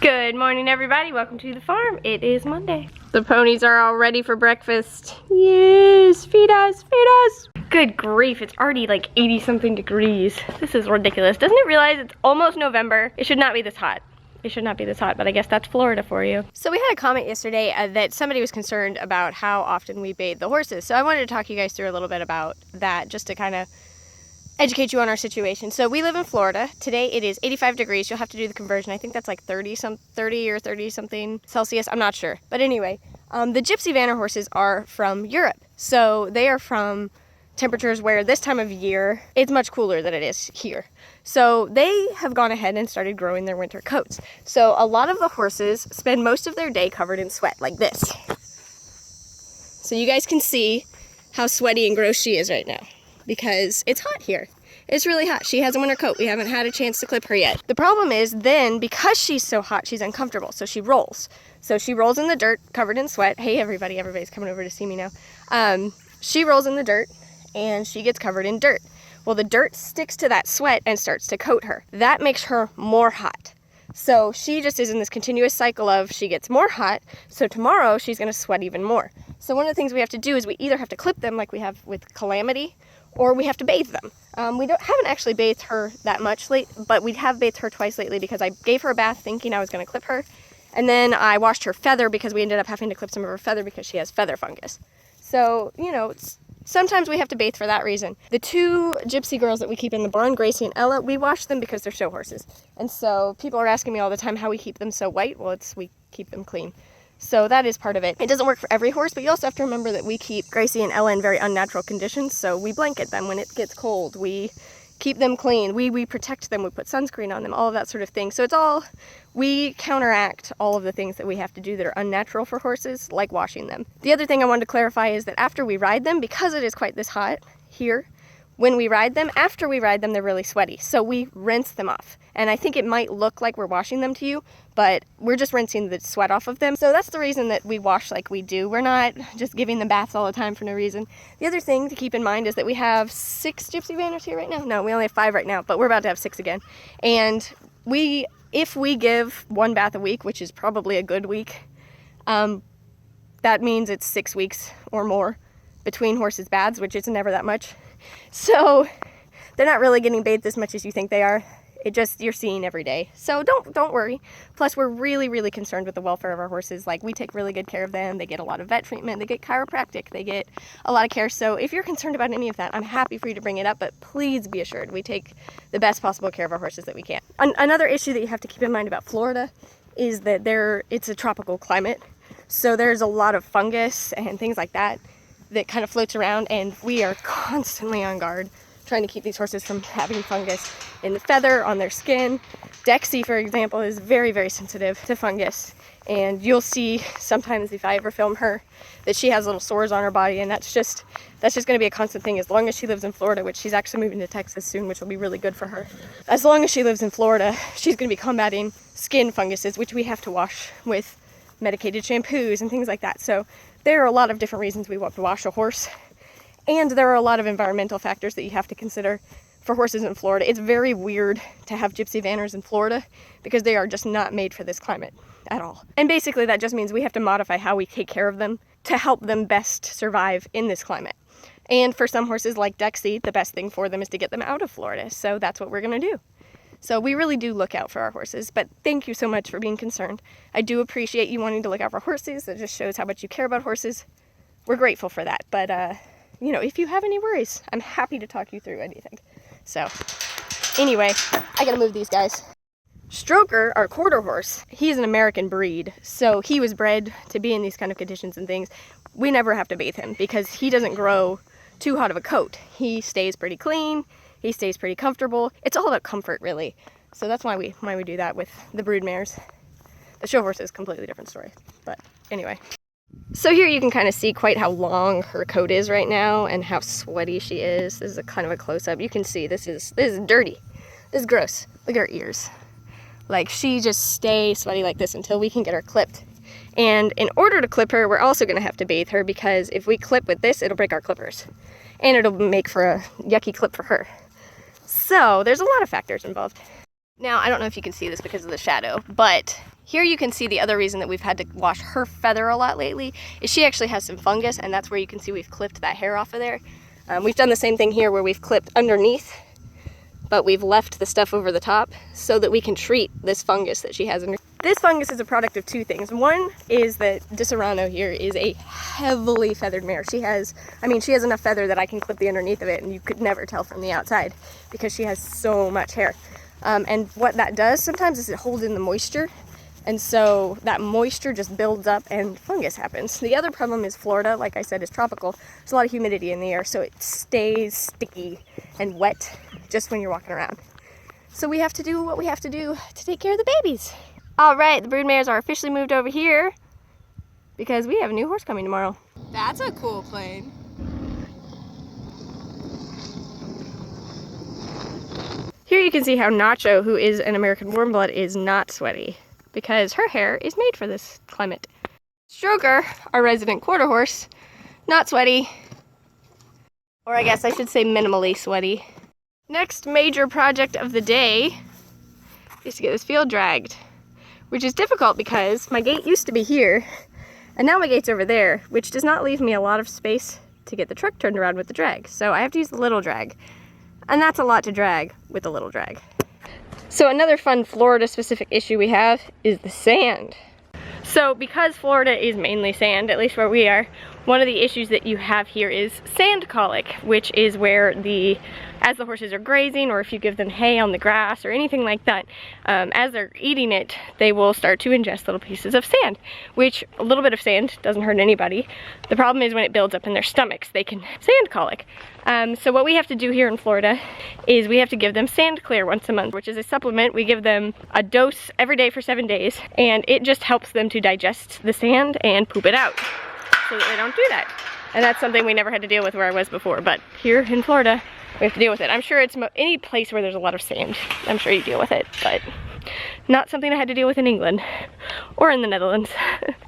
Good morning, everybody. Welcome to the farm. It is Monday. The ponies are all ready for breakfast. Yes, feed us, feed us. Good grief, it's already like 80 something degrees. This is ridiculous. Doesn't it realize it's almost November? It should not be this hot. It should not be this hot, but I guess that's Florida for you. So we had a comment yesterday that somebody was concerned about how often we bathe the horses. So I wanted to talk you guys through a little bit about that just to kind of educate you on our situation. So we live in Florida. Today it is 85 degrees. You'll have to do the conversion. I think that's like 30 or 30 something Celsius. I'm not sure. But anyway, the Gypsy Vanner horses are from Europe. So they are from temperatures where this time of year it's much cooler than it is here. So they have gone ahead and started growing their winter coats. So a lot of the horses spend most of their day covered in sweat like this. So you guys can see how sweaty and gross she is right now, because it's hot here. It's really hot. She has a winter coat. We haven't had a chance to clip her yet. The problem is then, because she's so hot, she's uncomfortable. So she rolls. So she rolls in the dirt, covered in sweat. Hey, everybody. Everybody's coming over to see me now. She rolls in the dirt, and she gets covered in dirt. Well, the dirt sticks to that sweat and starts to coat her. That makes her more hot. So she just is in this continuous cycle of she gets more hot, so tomorrow she's going to sweat even more. So one of the things we have to do is we either have to clip them like we have with Calamity, or we have to bathe them. We haven't actually bathed her that much but we have bathed her twice lately because I gave her a bath thinking I was going to clip her, and then I washed her feather because we ended up having to clip some of her feather because she has feather fungus. So, you know, sometimes we have to bathe for that reason. The two Gypsy girls that we keep in the barn, Gracie and Ella, we wash them because they're show horses. And so people are asking me all the time how we keep them so white. Well, we keep them clean. So that is part of it. It doesn't work for every horse, but you also have to remember that we keep Gracie and Ella in very unnatural conditions. So we blanket them when it gets cold. We keep them clean. We protect them. We put sunscreen on them, all of that sort of thing. So we counteract all of the things that we have to do that are unnatural for horses, like washing them. The other thing I wanted to clarify is that after we ride them, because it is quite this hot here, when we ride them, after we ride them, they're really sweaty. So we rinse them off. And I think it might look like we're washing them to you, but we're just rinsing the sweat off of them. So that's the reason that we wash like we do. We're not just giving them baths all the time for no reason. The other thing to keep in mind is that we have 6 Gypsy Vanners here right now. No, we only have 5 right now, but we're about to have 6 again. And if we give 1 bath a week, which is probably a good week, that means it's 6 weeks or more between horses' baths, which is never that much. So they're not really getting bathed as much as you think they are. You're seeing every day. So don't worry. Plus, we're really, really concerned with the welfare of our horses. Like, we take really good care of them. They get a lot of vet treatment. They get chiropractic. They get a lot of care. So if you're concerned about any of that, I'm happy for you to bring it up, but please be assured we take the best possible care of our horses that we can. Another issue that you have to keep in mind about Florida is that it's a tropical climate. So there's a lot of fungus and things like that kind of floats around, and we are constantly on guard trying to keep these horses from having fungus in the feather, on their skin. Dexy, for example, is very, very sensitive to fungus, and you'll see sometimes if I ever film her that she has little sores on her body, and that's just going to be a constant thing as long as she lives in Florida, which she's actually moving to Texas soon, which will be really good for her. As long as she lives in Florida, she's going to be combating skin funguses, which we have to wash with medicated shampoos and things like that. So there are a lot of different reasons we want to wash a horse, and there are a lot of environmental factors that you have to consider for horses in Florida. It's very weird to have Gypsy Vanners in Florida because they are just not made for this climate at all. And basically that just means we have to modify how we take care of them to help them best survive in this climate. And for some horses like Dexy, the best thing for them is to get them out of Florida. So that's what we're going to do. So we really do look out for our horses, but thank you so much for being concerned. I do appreciate you wanting to look out for horses. It just shows how much you care about horses. We're grateful for that, but you know, if you have any worries, I'm happy to talk you through anything. So anyway, I gotta move these guys. Stroker, our quarter horse, he's an American breed, so he was bred to be in these kind of conditions and things. We never have to bathe him because he doesn't grow too hot of a coat. He stays pretty clean. He stays pretty comfortable. It's all about comfort, really. So that's why we do that with the brood mares. The show horse is a completely different story. But anyway. So here you can kind of see quite how long her coat is right now and how sweaty she is. This is a kind of a close-up. You can see this is dirty. This is gross. Look at her ears. Like, she just stays sweaty like this until we can get her clipped. And in order to clip her, we're also going to have to bathe her because if we clip with this, it'll break our clippers. And it'll make for a yucky clip for her. So there's a lot of factors involved. Now, I don't know if you can see this because of the shadow, but Here you can see the other reason that we've had to wash her feather a lot lately is she actually has some fungus, and that's where you can see we've clipped that hair off of there. We've done the same thing here where we've clipped underneath, but we've left the stuff over the top so that we can treat this fungus that she has under. This fungus is a product of two things. One is that Disaronno here is a heavily feathered mare. She has enough feather that I can clip the underneath of it and you could never tell from the outside because she has so much hair. And what that does sometimes is it holds in the moisture. And so that moisture just builds up and fungus happens. The other problem is Florida, like I said, is tropical. There's a lot of humidity in the air, so it stays sticky and wet just when you're walking around. So we have to do what we have to do to take care of the babies. All right, the brood mares are officially moved over here because we have a new horse coming tomorrow. That's a cool plane. Here you can see how Nacho, who is an American warm blood, is not sweaty, because her hair is made for this climate. Stroker, our resident quarter horse, not sweaty. Or I guess I should say minimally sweaty. Next major project of the day is to get this field dragged, which is difficult because my gate used to be here, and now my gate's over there, which does not leave me a lot of space to get the truck turned around with the drag. So I have to use the little drag, and that's a lot to drag with the little drag. So another fun Florida-specific issue we have is the sand. So because Florida is mainly sand, at least where we are, one of the issues that you have here is sand colic, which is where as the horses are grazing, or if you give them hay on the grass or anything like that, as they're eating it, they will start to ingest little pieces of sand, which a little bit of sand doesn't hurt anybody. The problem is when it builds up in their stomachs, they can sand colic. So what we have to do here in Florida is we have to give them Sand Clear once a month, which is a supplement. We give them a dose every day for 7 days, and it just helps them to digest the sand and poop it out so that they don't do that. And that's something we never had to deal with where I was before, but here in Florida, we have to deal with it. I'm sure it's any place where there's a lot of sand, I'm sure you deal with it, but not something I had to deal with in England, or in the Netherlands,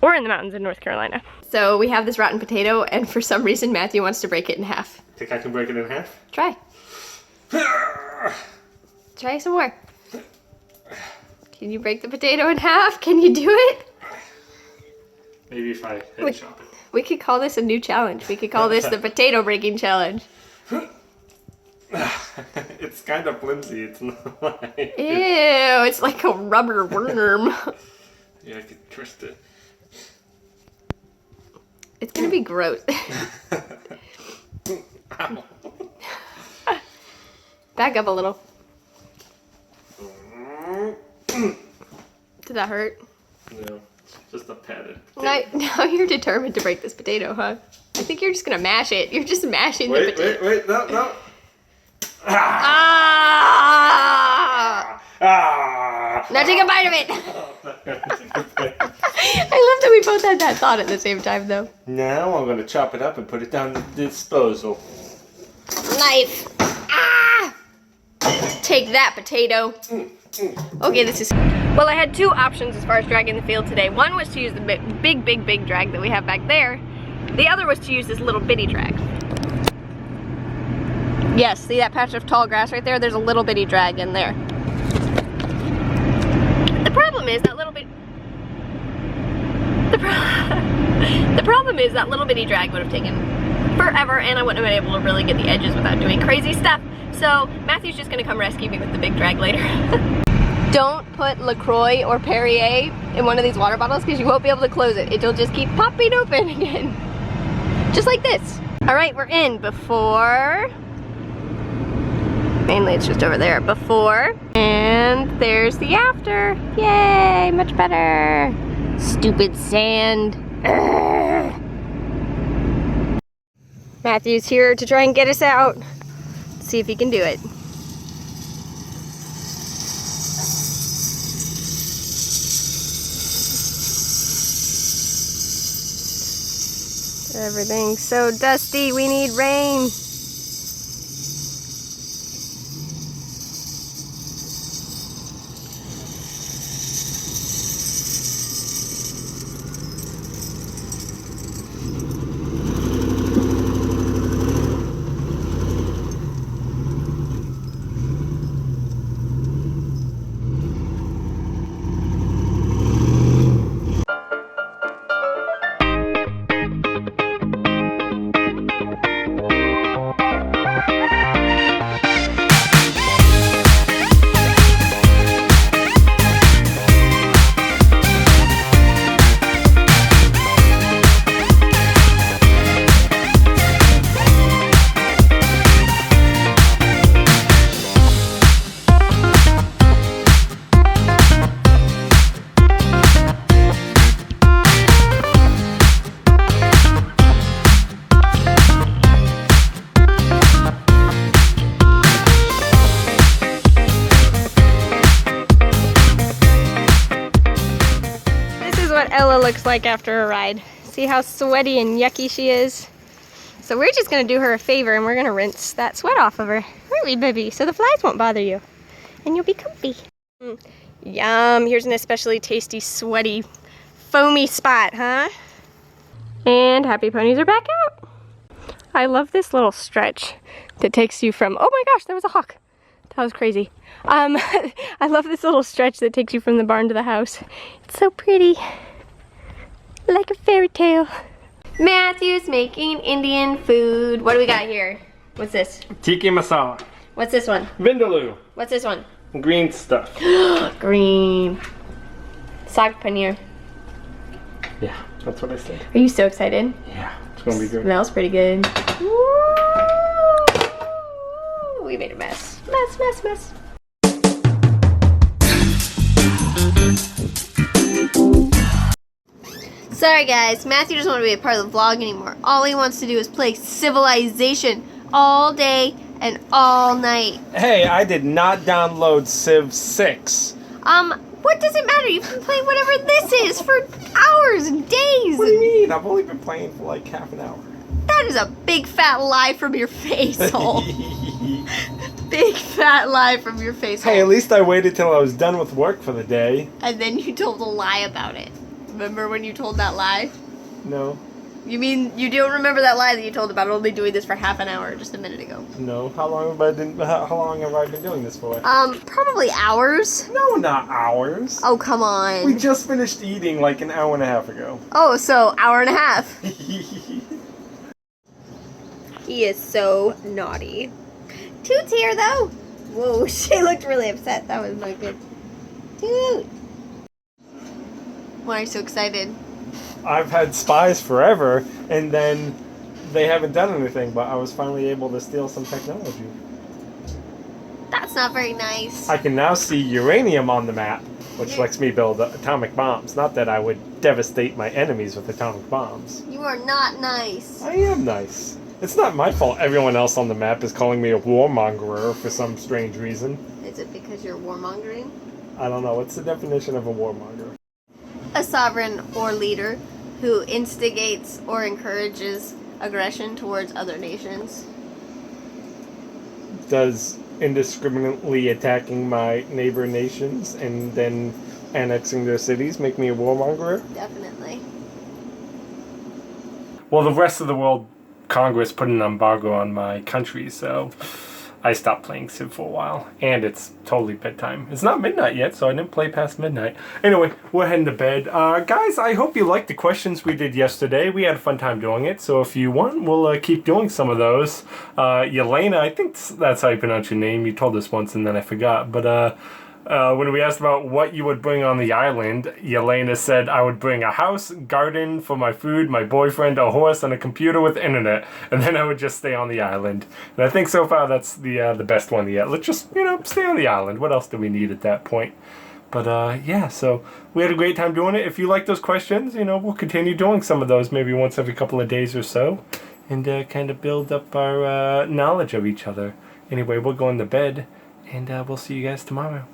or in the mountains in North Carolina. So we have this rotten potato, and for some reason Matthew wants to break it in half. Think I can break it in half? Try. Try some more. Can you break the potato in half? Can you do it? Maybe if I head chop it. We could call this a new challenge. We could call this the potato breaking challenge. It's kind of flimsy. It's not like... Ew, it's like a rubber worm. Yeah, I could twist it. It's gonna be gross. Back up a little. Did that hurt? No, just a padded potato. Now you're determined to break this potato, huh? I think you're just gonna mash it. You're just mashing the potato. Wait, no. Ah! Ah! Now take a bite of it! I love that we both had that thought at the same time, though. Now I'm gonna chop it up and put it down the disposal. Knife! Ah! Take that, potato. Okay, this is... Well, I had two options as far as dragging the field today. One was to use the big drag that we have back there. The other was to use this little bitty drag. Yes, see that patch of tall grass right there? There's a little bitty drag in there. The problem is that little bit... The problem is that little bitty drag would have taken forever, and I wouldn't have been able to really get the edges without doing crazy stuff. So Matthew's just gonna come rescue me with the big drag later. Don't put LaCroix or Perrier in one of these water bottles because you won't be able to close it. It'll just keep popping open again. Just like this. All right, we're in before. Mainly it's just over there. Before, and there's the after. Yay, much better. Stupid sand. Ugh. Matthew's here to try and get us out. Let's see if he can do it. Everything's so dusty, we need rain. what Ella looks like after a ride. See how sweaty and yucky she is? So we're just gonna do her a favor and we're gonna rinse that sweat off of her. Aren't we, baby? So the flies won't bother you. And you'll be comfy. Yum, here's an especially tasty, sweaty, foamy spot, huh? And happy ponies are back out. I love this little stretch that takes you from, oh my gosh, there was a hawk. That was crazy. I love this little stretch that takes you from the barn to the house. It's so pretty. Like a fairy tale. Matthew's making Indian food. What do we got here? What's this? Tiki masala. What's this one? Vindaloo. What's this one? Green stuff. Green. Saag paneer. Yeah, that's what I said. Are you so excited? Yeah, it's gonna be good. Smells pretty good. Woo! We made a mess. Mess. Sorry guys, Matthew doesn't want to be a part of the vlog anymore. All he wants to do is play Civilization all day and all night. Hey, I did not download Civ 6. What does it matter? You've been playing whatever this is for hours and days. What do you mean? I've only been playing for like half an hour. That is a big fat lie from your face hole. Big fat lie from your face hole. Hey, at least I waited till I was done with work for the day. And then you told a lie about it. Remember when you told that lie? No. You mean you don't remember that lie that you told about only doing this for half an hour just a minute ago? No. How long have I been doing this for? Probably hours. No, not hours. Oh, come on. We just finished eating like an hour and a half ago. Oh, so hour and a half. He is so naughty. Toot's here though. Whoa, she looked really upset. That was not good. Toot. Why are you so excited? I've had spies forever, and then they haven't done anything, but I was finally able to steal some technology. That's not very nice. I can now see uranium on the map, which lets me build atomic bombs. Not that I would devastate my enemies with atomic bombs. You are not nice. I am nice. It's not my fault everyone else on the map is calling me a warmongerer for some strange reason. Is it because you're warmongering? I don't know. What's the definition of a warmonger? A sovereign or leader who instigates or encourages aggression towards other nations. Does indiscriminately attacking my neighbor nations and then annexing their cities make me a warmonger? Definitely. Well, the rest of the world, Congress put an embargo on my country, so I stopped playing Civ for a while. And it's totally bedtime. It's not midnight yet, so I didn't play past midnight. Anyway, we're heading to bed. Guys, I hope you liked the questions we did yesterday. We had a fun time doing it, so if you want, we'll keep doing some of those. Yelena, I think that's how you pronounce your name. You told us once and then I forgot. But when we asked about what you would bring on the island, Yelena said I would bring a house, garden for my food, my boyfriend, a horse, and a computer with internet, and then I would just stay on the island. And I think so far that's the best one yet. Let's just, stay on the island. What else do we need at that point? But yeah, so we had a great time doing it. If you like those questions, we'll continue doing some of those maybe once every couple of days or so, and kind of build up our knowledge of each other. Anyway, we're going to bed, and we'll see you guys tomorrow.